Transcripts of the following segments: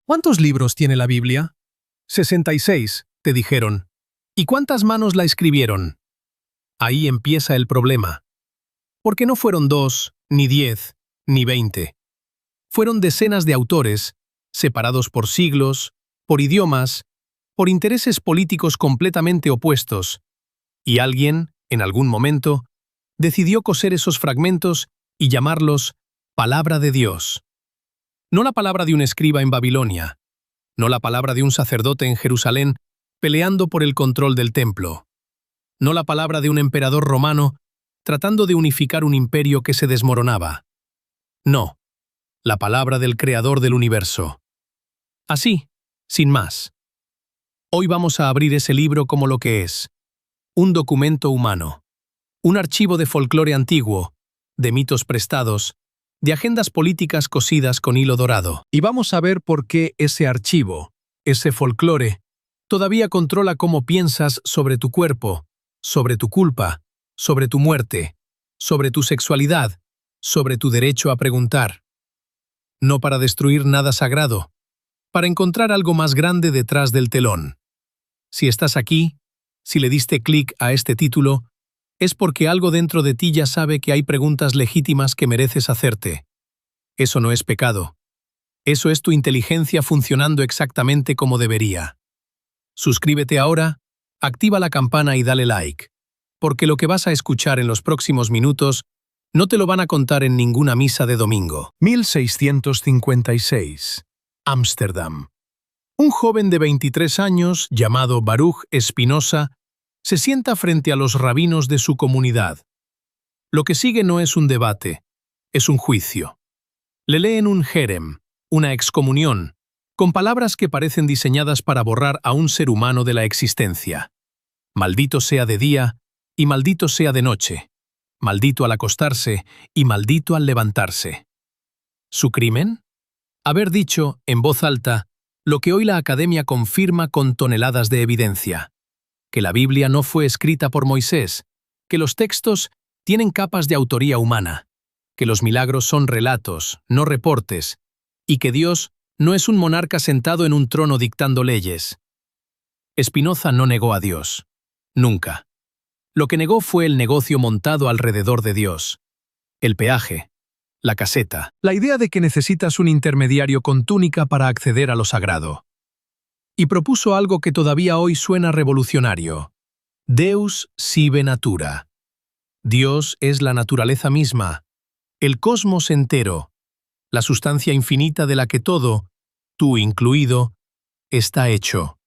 ¿Cuántos libros tiene la Biblia? 66, te dijeron. ¿Y cuántas manos la escribieron? Ahí empieza el problema. Porque no fueron 2, ni 10, ni 20. Fueron decenas de autores, separados por siglos, por idiomas, por intereses políticos completamente opuestos, y alguien, en algún momento, decidió coser esos fragmentos y llamarlos Palabra de Dios. No la palabra de un escriba en Babilonia, no la palabra de un sacerdote en Jerusalén peleando por el control del templo, no la palabra de un emperador romano tratando de unificar un imperio que se desmoronaba. No, la palabra del Creador del universo. Así, sin más. Hoy vamos a abrir ese libro como lo que es: un documento humano, un archivo de folclore antiguo, de mitos prestados, de agendas políticas cosidas con hilo dorado. Y vamos a ver por qué ese archivo, ese folclore, todavía controla cómo piensas sobre tu cuerpo, sobre tu culpa, sobre tu muerte, sobre tu sexualidad, sobre tu derecho a preguntar. No para destruir nada sagrado, para encontrar algo más grande detrás del telón. Si estás aquí, si le diste clic a este título, es porque algo dentro de ti ya sabe que hay preguntas legítimas que mereces hacerte. Eso no es pecado. Eso es tu inteligencia funcionando exactamente como debería. Suscríbete ahora, activa la campana y dale like, porque lo que vas a escuchar en los próximos minutos no te lo van a contar en ninguna misa de domingo. 1656. Ámsterdam. Un joven de 23 años, llamado Baruch Spinoza, se sienta frente a los rabinos de su comunidad. Lo que sigue no es un debate, es un juicio. Le leen un jerem, una excomunión, con palabras que parecen diseñadas para borrar a un ser humano de la existencia. Maldito sea de día y maldito sea de noche, maldito al acostarse y maldito al levantarse. ¿Su crimen? Haber dicho, en voz alta, lo que hoy la Academia confirma con toneladas de evidencia: que la Biblia no fue escrita por Moisés, que los textos tienen capas de autoría humana, que los milagros son relatos, no reportes, y que Dios no es un monarca sentado en un trono dictando leyes. Spinoza no negó a Dios. Nunca. Lo que negó fue el negocio montado alrededor de Dios. El peaje, la caseta, la idea de que necesitas un intermediario con túnica para acceder a lo sagrado. Y propuso algo que todavía hoy suena revolucionario: Deus sive natura. Dios es la naturaleza misma, el cosmos entero, la sustancia infinita de la que todo, tú incluido, está hecho.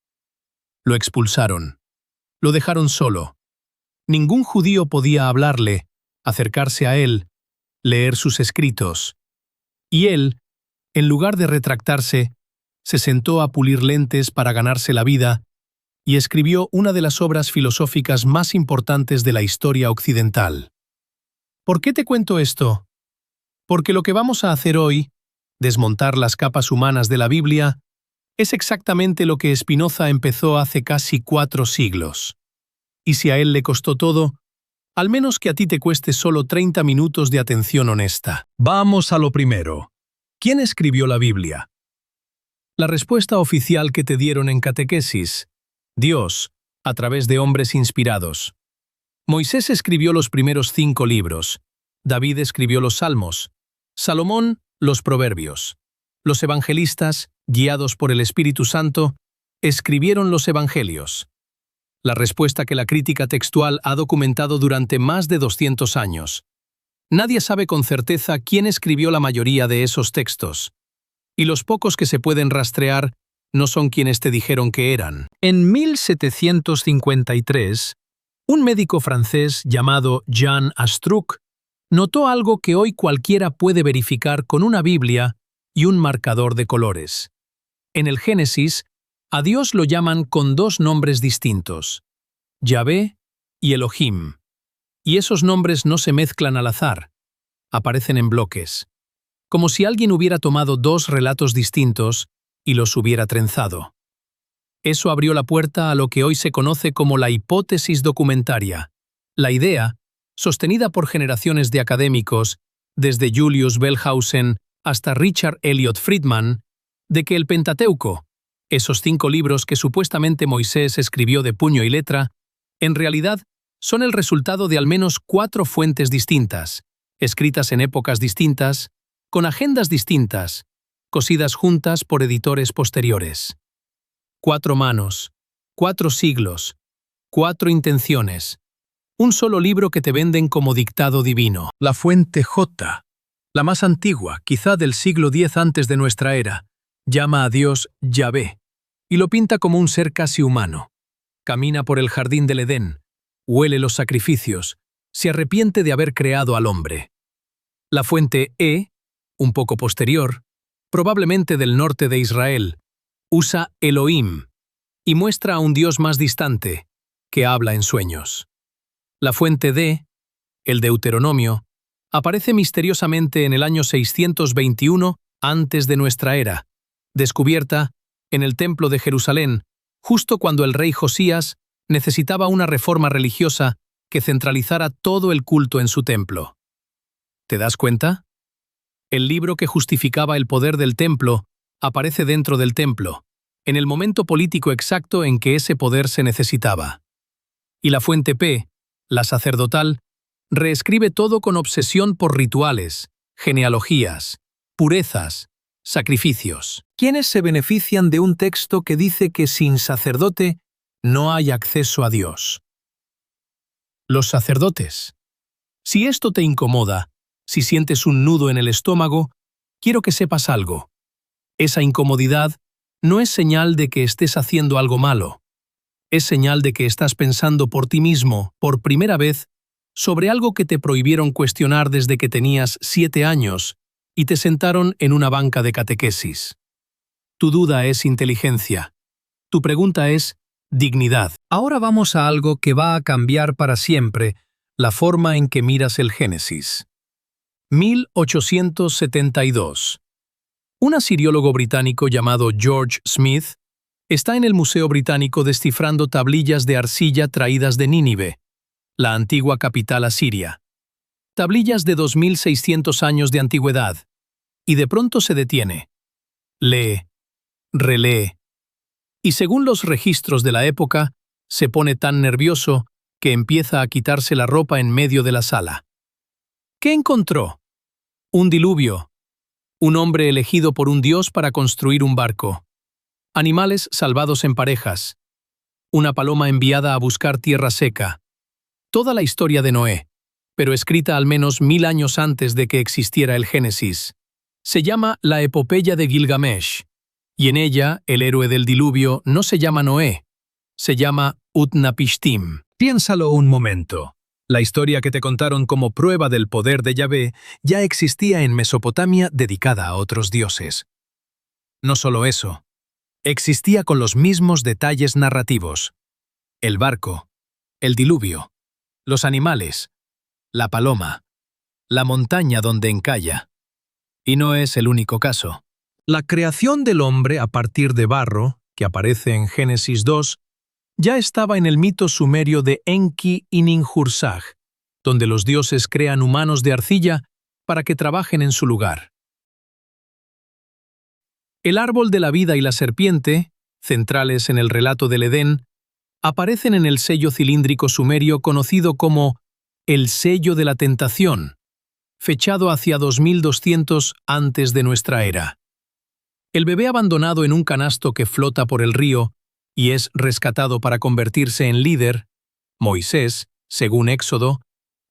Lo expulsaron. Lo dejaron solo. Ningún judío podía hablarle, acercarse a él, leer sus escritos. Y él, en lugar de retractarse, se sentó a pulir lentes para ganarse la vida y escribió una de las obras filosóficas más importantes de la historia occidental. ¿Por qué te cuento esto? Porque lo que vamos a hacer hoy, desmontar las capas humanas de la Biblia, es exactamente lo que Spinoza empezó hace casi 4 siglos. Y si a él le costó todo, al menos que a ti te cueste solo 30 minutos de atención honesta. Vamos a lo primero. ¿Quién escribió la Biblia? La respuesta oficial que te dieron en catequesis: Dios, a través de hombres inspirados. Moisés escribió los primeros 5 libros, David escribió los Salmos, Salomón los Proverbios. Los evangelistas, guiados por el Espíritu Santo, escribieron los Evangelios. La respuesta que la crítica textual ha documentado durante más de 200 años. Nadie sabe con certeza quién escribió la mayoría de esos textos. Y los pocos que se pueden rastrear no son quienes te dijeron que eran. En 1753, un médico francés llamado Jean Astruc notó algo que hoy cualquiera puede verificar con una Biblia y un marcador de colores. En el Génesis, a Dios lo llaman con 2 nombres distintos: Yahvé y Elohim. Y esos nombres no se mezclan al azar, aparecen en bloques, como si alguien hubiera tomado 2 relatos distintos y los hubiera trenzado. Eso abrió la puerta a lo que hoy se conoce como la hipótesis documentaria, la idea, sostenida por generaciones de académicos, desde Julius Wellhausen hasta Richard Elliot Friedman, de que el Pentateuco, esos 5 libros que supuestamente Moisés escribió de puño y letra, en realidad son el resultado de al menos 4 fuentes distintas, escritas en épocas distintas, con agendas distintas, cosidas juntas por editores posteriores. 4 manos, 4 siglos, 4 intenciones, un solo libro que te venden como dictado divino. La fuente J, la más antigua, quizá del siglo X antes de nuestra era, llama a Dios Yahvé y lo pinta como un ser casi humano. Camina por el jardín del Edén, huele los sacrificios, se arrepiente de haber creado al hombre. La fuente E, un poco posterior, probablemente del norte de Israel, usa Elohim y muestra a un Dios más distante, que habla en sueños. La fuente D, el Deuteronomio, aparece misteriosamente en el año 621 antes de nuestra era, descubierta en el Templo de Jerusalén, justo cuando el rey Josías necesitaba una reforma religiosa que centralizara todo el culto en su templo. ¿Te das cuenta? El libro que justificaba el poder del templo aparece dentro del templo, en el momento político exacto en que ese poder se necesitaba. Y la fuente P, la sacerdotal, reescribe todo con obsesión por rituales, genealogías, purezas, sacrificios. ¿Quiénes se benefician de un texto que dice que sin sacerdote no hay acceso a Dios? Los sacerdotes. Si esto te incomoda, si sientes un nudo en el estómago, quiero que sepas algo. Esa incomodidad no es señal de que estés haciendo algo malo. Es señal de que estás pensando por ti mismo, por primera vez, sobre algo que te prohibieron cuestionar desde que tenías 7 años y te sentaron en una banca de catequesis. Tu duda es inteligencia. Tu pregunta es dignidad. Ahora vamos a algo que va a cambiar para siempre la forma en que miras el Génesis. 1872. Un asiriólogo británico llamado George Smith está en el Museo Británico descifrando tablillas de arcilla traídas de Nínive, la antigua capital asiria. Tablillas de 2600 años de antigüedad, y de pronto se detiene. Lee, relee, y según los registros de la época, se pone tan nervioso que empieza a quitarse la ropa en medio de la sala. ¿Qué encontró? Un diluvio. Un hombre elegido por un dios para construir un barco. Animales salvados en parejas. Una paloma enviada a buscar tierra seca. Toda la historia de Noé, pero escrita al menos 1000 años antes de que existiera el Génesis. Se llama la Epopeya de Gilgamesh, y en ella el héroe del diluvio no se llama Noé, se llama Utnapishtim. Piénsalo un momento. La historia que te contaron como prueba del poder de Yahvé ya existía en Mesopotamia dedicada a otros dioses. No solo eso, existía con los mismos detalles narrativos. El barco, el diluvio, los animales, la paloma, la montaña donde encalla. Y no es el único caso. La creación del hombre a partir de barro, que aparece en Génesis 2, ya estaba en el mito sumerio de Enki y Ninhursag, donde los dioses crean humanos de arcilla para que trabajen en su lugar. El árbol de la vida y la serpiente, centrales en el relato del Edén, aparecen en el sello cilíndrico sumerio conocido como el sello de la tentación, fechado hacia 2200 antes de nuestra era. El bebé abandonado en un canasto que flota por el río y es rescatado para convertirse en líder, Moisés, según Éxodo,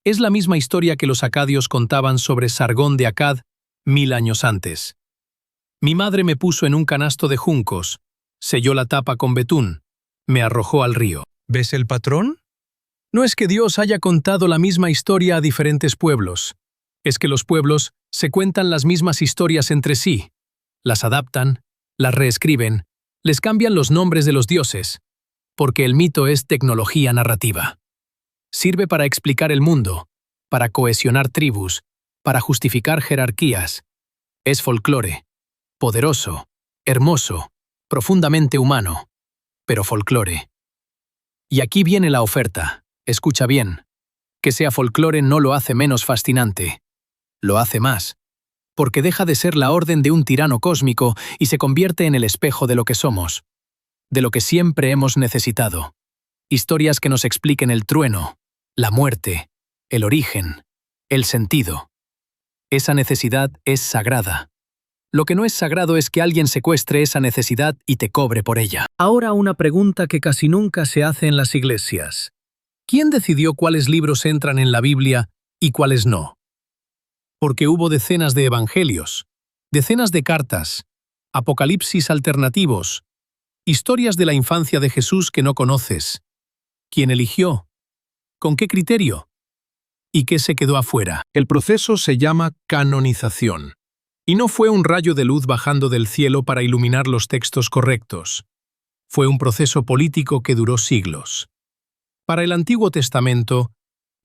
es la misma historia que los acadios contaban sobre Sargón de Accad 1000 años antes. Mi madre me puso en un canasto de juncos, selló la tapa con betún, me arrojó al río. ¿Ves el patrón? No es que Dios haya contado la misma historia a diferentes pueblos. Es que los pueblos se cuentan las mismas historias entre sí, las adaptan, las reescriben, les cambian los nombres de los dioses, porque el mito es tecnología narrativa. Sirve para explicar el mundo, para cohesionar tribus, para justificar jerarquías. Es folclore, poderoso, hermoso, profundamente humano, pero folclore. Y aquí viene la oferta, escucha bien. Que sea folclore no lo hace menos fascinante, lo hace más, porque deja de ser la orden de un tirano cósmico y se convierte en el espejo de lo que somos, de lo que siempre hemos necesitado. Historias que nos expliquen el trueno, la muerte, el origen, el sentido. Esa necesidad es sagrada. Lo que no es sagrado es que alguien secuestre esa necesidad y te cobre por ella. Ahora una pregunta que casi nunca se hace en las iglesias. ¿Quién decidió cuáles libros entran en la Biblia y cuáles no? Porque hubo decenas de evangelios, decenas de cartas, apocalipsis alternativos, historias de la infancia de Jesús que no conoces. ¿Quién eligió? ¿Con qué criterio? ¿Y qué se quedó afuera? El proceso se llama canonización. Y no fue un rayo de luz bajando del cielo para iluminar los textos correctos. Fue un proceso político que duró siglos. Para el Antiguo Testamento,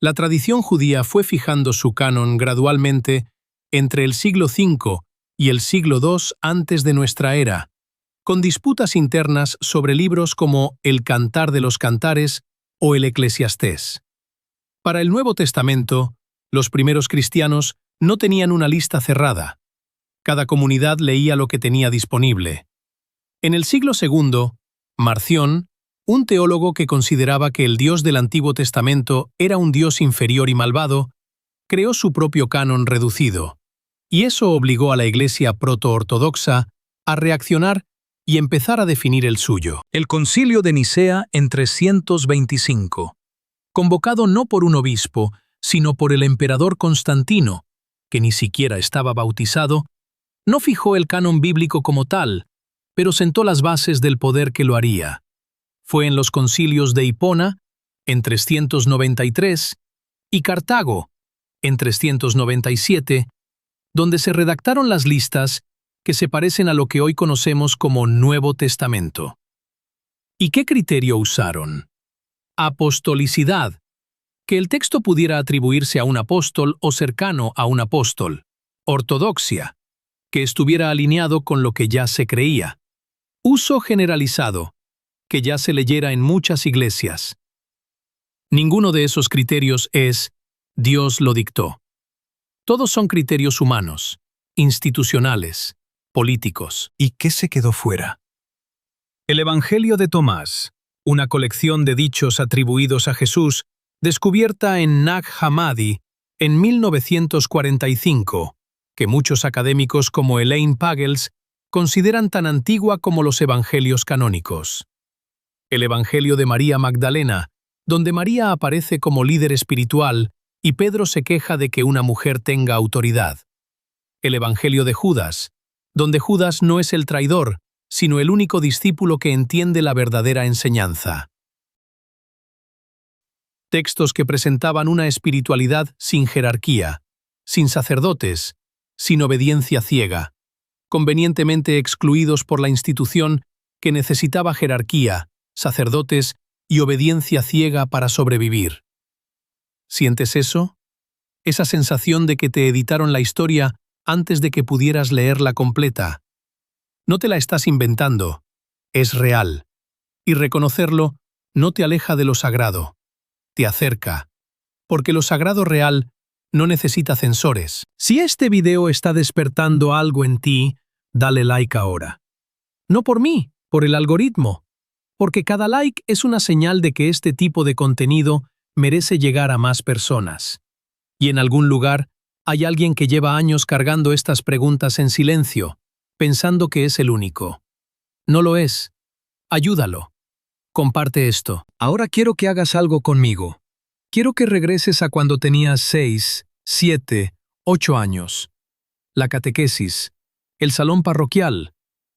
la tradición judía fue fijando su canon gradualmente entre el siglo V y el siglo II antes de nuestra era, con disputas internas sobre libros como el Cantar de los Cantares o el Eclesiastés. Para el Nuevo Testamento, los primeros cristianos no tenían una lista cerrada. Cada comunidad leía lo que tenía disponible. En el siglo II, Marción, un teólogo que consideraba que el Dios del Antiguo Testamento era un Dios inferior y malvado, creó su propio canon reducido, y eso obligó a la Iglesia proto-ortodoxa a reaccionar y empezar a definir el suyo. El Concilio de Nicea en 325, convocado no por un obispo, sino por el emperador Constantino, que ni siquiera estaba bautizado, no fijó el canon bíblico como tal, pero sentó las bases del poder que lo haría. Fue en los concilios de Hipona, en 393, y Cartago, en 397, donde se redactaron las listas que se parecen a lo que hoy conocemos como Nuevo Testamento. ¿Y qué criterio usaron? Apostolicidad, que el texto pudiera atribuirse a un apóstol o cercano a un apóstol. Ortodoxia, que estuviera alineado con lo que ya se creía. Uso generalizado, que ya se leyera en muchas iglesias. Ninguno de esos criterios es Dios lo dictó. Todos son criterios humanos, institucionales, políticos. ¿Y qué se quedó fuera? El Evangelio de Tomás, una colección de dichos atribuidos a Jesús, descubierta en Nag Hammadi en 1945, que muchos académicos como Elaine Pagels consideran tan antigua como los evangelios canónicos. El Evangelio de María Magdalena, donde María aparece como líder espiritual y Pedro se queja de que una mujer tenga autoridad. El Evangelio de Judas, donde Judas no es el traidor, sino el único discípulo que entiende la verdadera enseñanza. Textos que presentaban una espiritualidad sin jerarquía, sin sacerdotes, sin obediencia ciega, convenientemente excluidos por la institución que necesitaba jerarquía, sacerdotes y obediencia ciega para sobrevivir. ¿Sientes eso? Esa sensación de que te editaron la historia antes de que pudieras leerla completa. No te la estás inventando, es real. Y reconocerlo no te aleja de lo sagrado, te acerca, porque lo sagrado real no necesita censores. Si este video está despertando algo en ti, dale like ahora. No por mí, por el algoritmo, porque cada like es una señal de que este tipo de contenido merece llegar a más personas. Y en algún lugar hay alguien que lleva años cargando estas preguntas en silencio, pensando que es el único. No lo es. Ayúdalo. Comparte esto. Ahora quiero que hagas algo conmigo. Quiero que regreses a cuando tenías 6, 7, 8 años. La catequesis, el salón parroquial,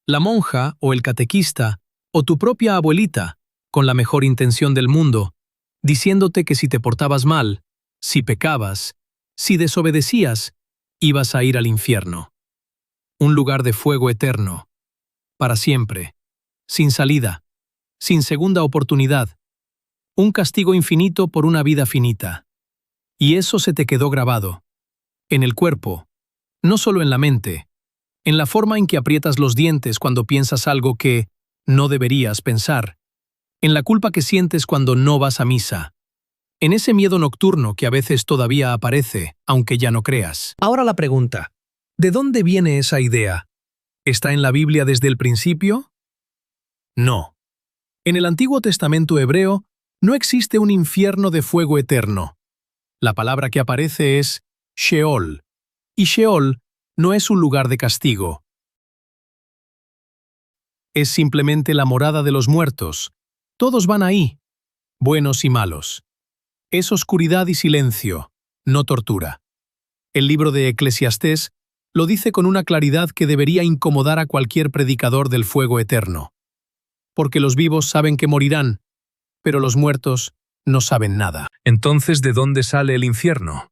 la monja o el catequista, o tu propia abuelita, con la mejor intención del mundo, diciéndote que si te portabas mal, si pecabas, si desobedecías, ibas a ir al infierno. Un lugar de fuego eterno, para siempre, sin salida, sin segunda oportunidad, un castigo infinito por una vida finita. Y eso se te quedó grabado, en el cuerpo, no solo en la mente, en la forma en que aprietas los dientes cuando piensas algo que no deberías pensar, en la culpa que sientes cuando no vas a misa, en ese miedo nocturno que a veces todavía aparece, aunque ya no creas. Ahora la pregunta, ¿De dónde viene esa idea? ¿Está en la Biblia desde el principio? No. En el Antiguo Testamento hebreo no existe un infierno de fuego eterno. La palabra que aparece es Sheol, y Sheol no es un lugar de castigo. Es simplemente la morada de los muertos. Todos van ahí, buenos y malos. Es oscuridad y silencio, no tortura. El libro de Eclesiastés lo dice con una claridad que debería incomodar a cualquier predicador del fuego eterno. Porque los vivos saben que morirán, pero los muertos no saben nada. Entonces, ¿de dónde sale el infierno?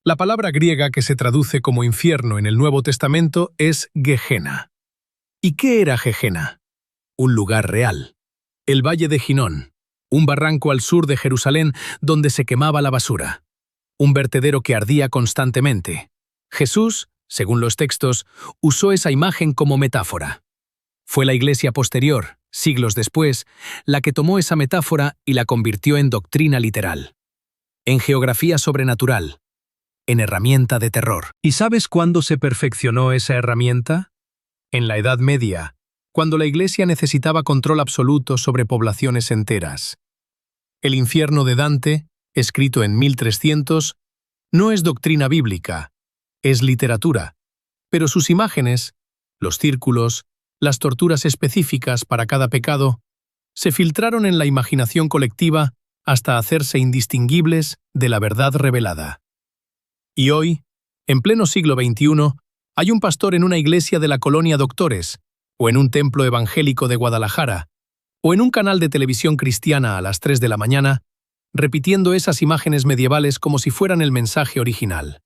La palabra griega que se traduce como infierno en el Nuevo Testamento es Gehenna. ¿Y qué era Gehenna? Un lugar real. El Valle de Ginón, un barranco al sur de Jerusalén donde se quemaba la basura. Un vertedero que ardía constantemente. Jesús, según los textos, usó esa imagen como metáfora. Fue la iglesia posterior, siglos después, la que tomó esa metáfora y la convirtió en doctrina literal. En geografía sobrenatural. En herramienta de terror. ¿Y sabes cuándo se perfeccionó esa herramienta? En la Edad Media, cuando la Iglesia necesitaba control absoluto sobre poblaciones enteras. El infierno de Dante, escrito en 1300, no es doctrina bíblica, es literatura, pero sus imágenes, los círculos, las torturas específicas para cada pecado, se filtraron en la imaginación colectiva hasta hacerse indistinguibles de la verdad revelada. Y hoy, en pleno siglo XXI, hay un pastor en una iglesia de la colonia Doctores, o en un templo evangélico de Guadalajara, o en un canal de televisión cristiana a las 3 de la mañana, repitiendo esas imágenes medievales como si fueran el mensaje original.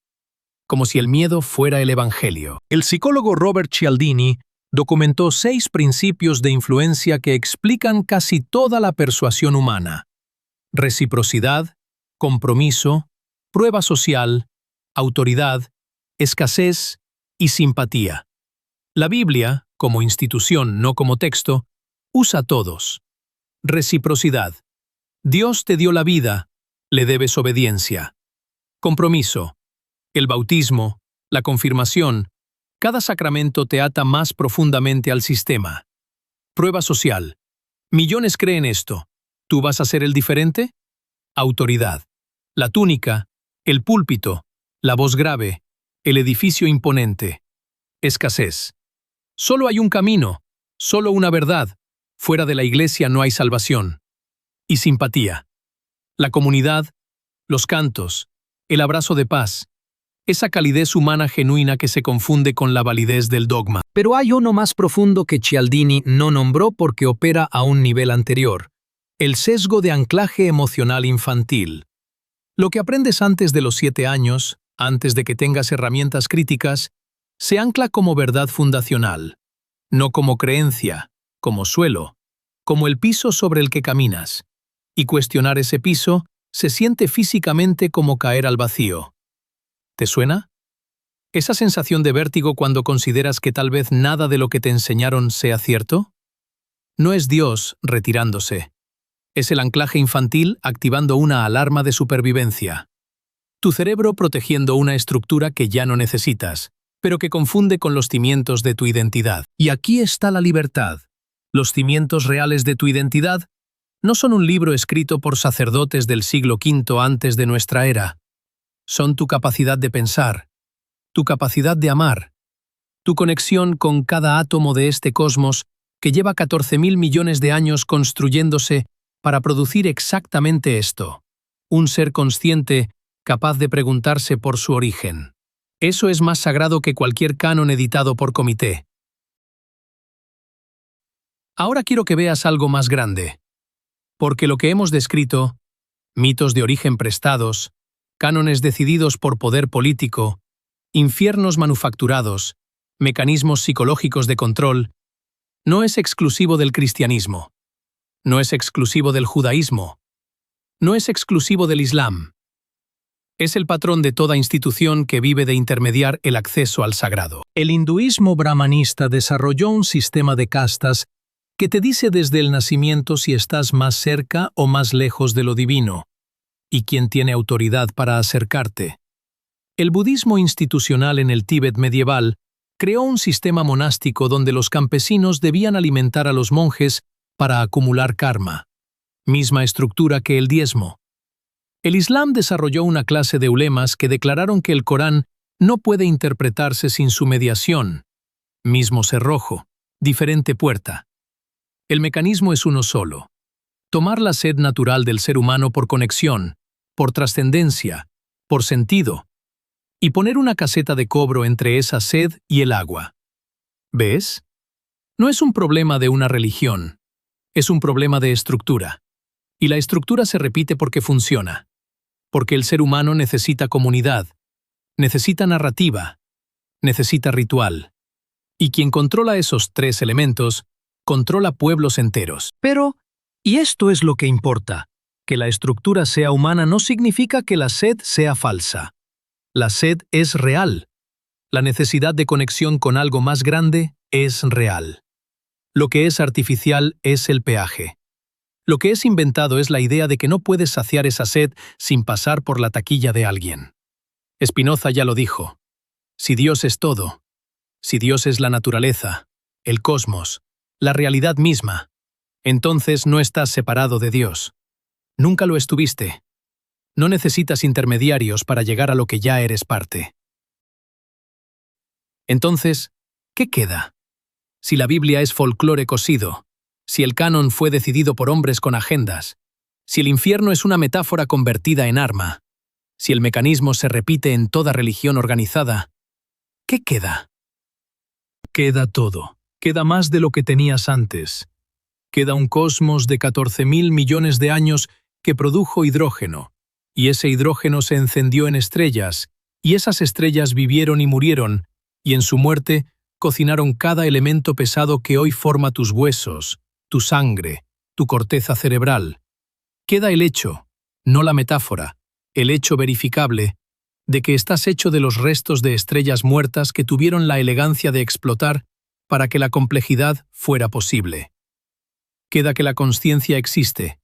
Como si el miedo fuera el evangelio. El psicólogo Robert Cialdini documentó 6 principios de influencia que explican casi toda la persuasión humana. Reciprocidad, compromiso, prueba social, autoridad, escasez y simpatía. La Biblia, como institución, no como texto, usa todos. Reciprocidad. Dios te dio la vida, le debes obediencia. Compromiso. El bautismo, la confirmación, cada sacramento te ata más profundamente al sistema. Prueba social. Millones creen esto. ¿Tú vas a ser el diferente? Autoridad. La túnica, el púlpito, la voz grave, el edificio imponente. Escasez. Solo hay un camino, solo una verdad. Fuera de la iglesia no hay salvación. Y simpatía. La comunidad, los cantos, el abrazo de paz, esa calidez humana genuina que se confunde con la validez del dogma. Pero hay uno más profundo que Cialdini no nombró porque opera a un nivel anterior. El sesgo de anclaje emocional infantil. Lo que aprendes antes de los 7 años, antes de que tengas herramientas críticas, se ancla como verdad fundacional, no como creencia, como suelo, como el piso sobre el que caminas. Y cuestionar ese piso se siente físicamente como caer al vacío. ¿Te suena? ¿Esa sensación de vértigo cuando consideras que tal vez nada de lo que te enseñaron sea cierto? No es Dios retirándose. Es el anclaje infantil activando una alarma de supervivencia. Tu cerebro protegiendo una estructura que ya no necesitas, pero que confunde con los cimientos de tu identidad. Y aquí está la libertad. Los cimientos reales de tu identidad no son un libro escrito por sacerdotes del siglo V antes de nuestra era. Son tu capacidad de pensar, tu capacidad de amar, tu conexión con cada átomo de este cosmos que lleva 14.000 millones de años construyéndose para producir exactamente esto. Un ser consciente capaz de preguntarse por su origen. Eso es más sagrado que cualquier canon editado por comité. Ahora quiero que veas algo más grande. Porque lo que hemos descrito, mitos de origen prestados, cánones decididos por poder político, infiernos manufacturados, mecanismos psicológicos de control, no es exclusivo del cristianismo, no es exclusivo del judaísmo, no es exclusivo del Islam. Es el patrón de toda institución que vive de intermediar el acceso al sagrado. El hinduismo brahmanista desarrolló un sistema de castas que te dice desde el nacimiento si estás más cerca o más lejos de lo divino, y quién tiene autoridad para acercarte. El budismo institucional en el Tíbet medieval creó un sistema monástico donde los campesinos debían alimentar a los monjes para acumular karma, misma estructura que el diezmo. El Islam desarrolló una clase de ulemas que declararon que el Corán no puede interpretarse sin su mediación. Mismo cerrojo, diferente puerta. El mecanismo es uno solo. Tomar la sed natural del ser humano por conexión, por trascendencia, por sentido, y poner una caseta de cobro entre esa sed y el agua. ¿Ves? No es un problema de una religión, es un problema de estructura. Y la estructura se repite porque funciona. Porque el ser humano necesita comunidad, necesita narrativa, necesita ritual. Y quien controla esos tres elementos, controla pueblos enteros. Pero, y esto es lo que importa, que la estructura sea humana no significa que la sed sea falsa. La sed es real. La necesidad de conexión con algo más grande es real. Lo que es artificial es el peaje. Lo que es inventado es la idea de que no puedes saciar esa sed sin pasar por la taquilla de alguien. Spinoza ya lo dijo. Si Dios es todo, si Dios es la naturaleza, el cosmos, la realidad misma, entonces no estás separado de Dios. Nunca lo estuviste. No necesitas intermediarios para llegar a lo que ya eres parte. Entonces, ¿qué queda? Si la Biblia es folclore cosido, si el canon fue decidido por hombres con agendas, si el infierno es una metáfora convertida en arma, si el mecanismo se repite en toda religión organizada, ¿qué queda? Queda todo. Queda más de lo que tenías antes. Queda un cosmos de 14.000 millones de años que produjo hidrógeno, y ese hidrógeno se encendió en estrellas, y esas estrellas vivieron y murieron, y en su muerte cocinaron cada elemento pesado que hoy forma tus huesos, tu sangre, tu corteza cerebral. Queda el hecho, no la metáfora, el hecho verificable, de que estás hecho de los restos de estrellas muertas que tuvieron la elegancia de explotar para que la complejidad fuera posible. Queda que la consciencia existe,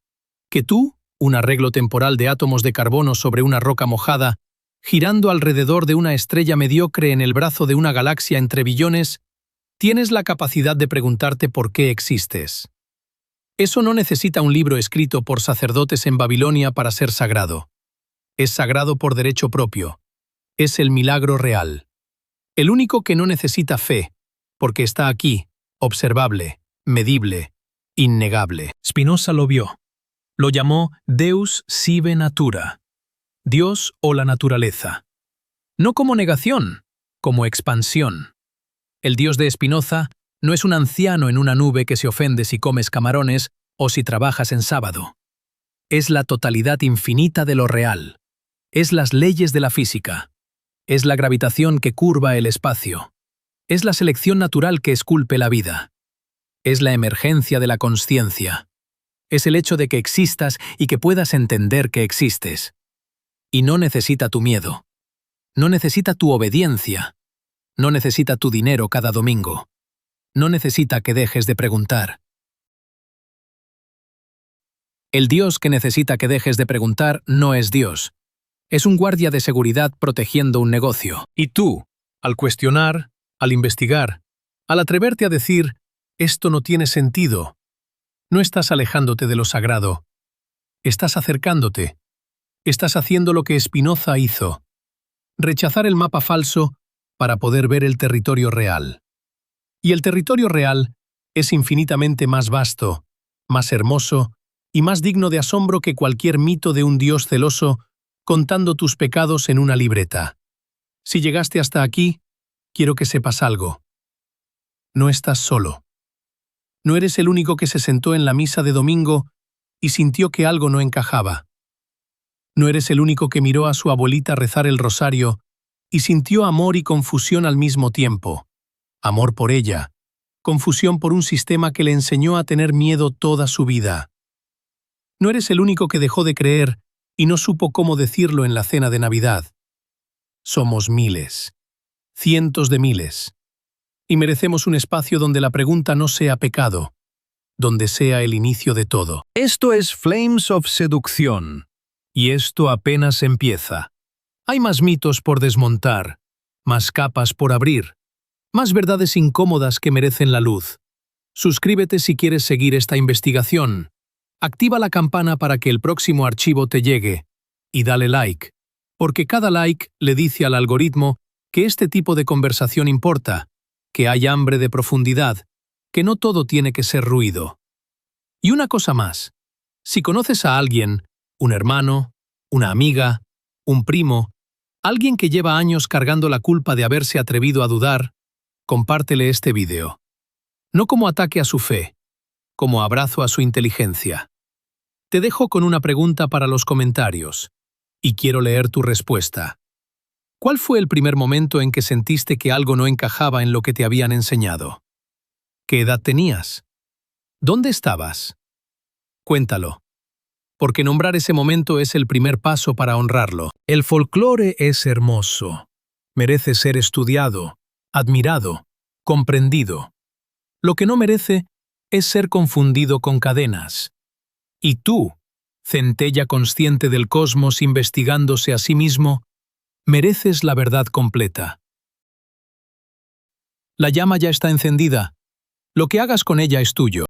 que tú, un arreglo temporal de átomos de carbono sobre una roca mojada, girando alrededor de una estrella mediocre en el brazo de una galaxia entre billones, tienes la capacidad de preguntarte por qué existes. Eso no necesita un libro escrito por sacerdotes en Babilonia para ser sagrado. Es sagrado por derecho propio. Es el milagro real. El único que no necesita fe, porque está aquí, observable, medible, innegable. Spinoza lo vio. Lo llamó Deus sive natura, Dios o la naturaleza. No como negación, como expansión. El Dios de Spinoza no es un anciano en una nube que se ofende si comes camarones o si trabajas en sábado. Es la totalidad infinita de lo real. Es las leyes de la física. Es la gravitación que curva el espacio. Es la selección natural que esculpe la vida. Es la emergencia de la consciencia. Es el hecho de que existas y que puedas entender que existes. Y no necesita tu miedo. No necesita tu obediencia. No necesita tu dinero cada domingo. No necesita que dejes de preguntar. El Dios que necesita que dejes de preguntar no es Dios. Es un guardia de seguridad protegiendo un negocio. Y tú, al cuestionar, al investigar, al atreverte a decir, esto no tiene sentido, no estás alejándote de lo sagrado. Estás acercándote. Estás haciendo lo que Spinoza hizo. Rechazar el mapa falso para poder ver el territorio real. Y el territorio real es infinitamente más vasto, más hermoso y más digno de asombro que cualquier mito de un Dios celoso contando tus pecados en una libreta. Si llegaste hasta aquí, quiero que sepas algo. No estás solo. No eres el único que se sentó en la misa de domingo y sintió que algo no encajaba. No eres el único que miró a su abuelita rezar el rosario y sintió amor y confusión al mismo tiempo. Amor por ella, confusión por un sistema que le enseñó a tener miedo toda su vida. No eres el único que dejó de creer y no supo cómo decirlo en la cena de Navidad. Somos miles, cientos de miles, y merecemos un espacio donde la pregunta no sea pecado, donde sea el inicio de todo. Esto es Flames of Seducción, y esto apenas empieza. Hay más mitos por desmontar, más capas por abrir, más verdades incómodas que merecen la luz. Suscríbete si quieres seguir esta investigación. Activa la campana para que el próximo archivo te llegue. Y dale like, porque cada like le dice al algoritmo que este tipo de conversación importa, que hay hambre de profundidad, que no todo tiene que ser ruido. Y una cosa más. Si conoces a alguien, un hermano, una amiga, un primo, alguien que lleva años cargando la culpa de haberse atrevido a dudar, compártele este vídeo. No como ataque a su fe, como abrazo a su inteligencia. Te dejo con una pregunta para los comentarios, y quiero leer tu respuesta. ¿Cuál fue el primer momento en que sentiste que algo no encajaba en lo que te habían enseñado? ¿Qué edad tenías? ¿Dónde estabas? Cuéntalo, porque nombrar ese momento es el primer paso para honrarlo. El folclore es hermoso. Merece ser estudiado, admirado, comprendido. Lo que no merece es ser confundido con cadenas. Y tú, centella consciente del cosmos investigándose a sí mismo, mereces la verdad completa. La llama ya está encendida. Lo que hagas con ella es tuyo.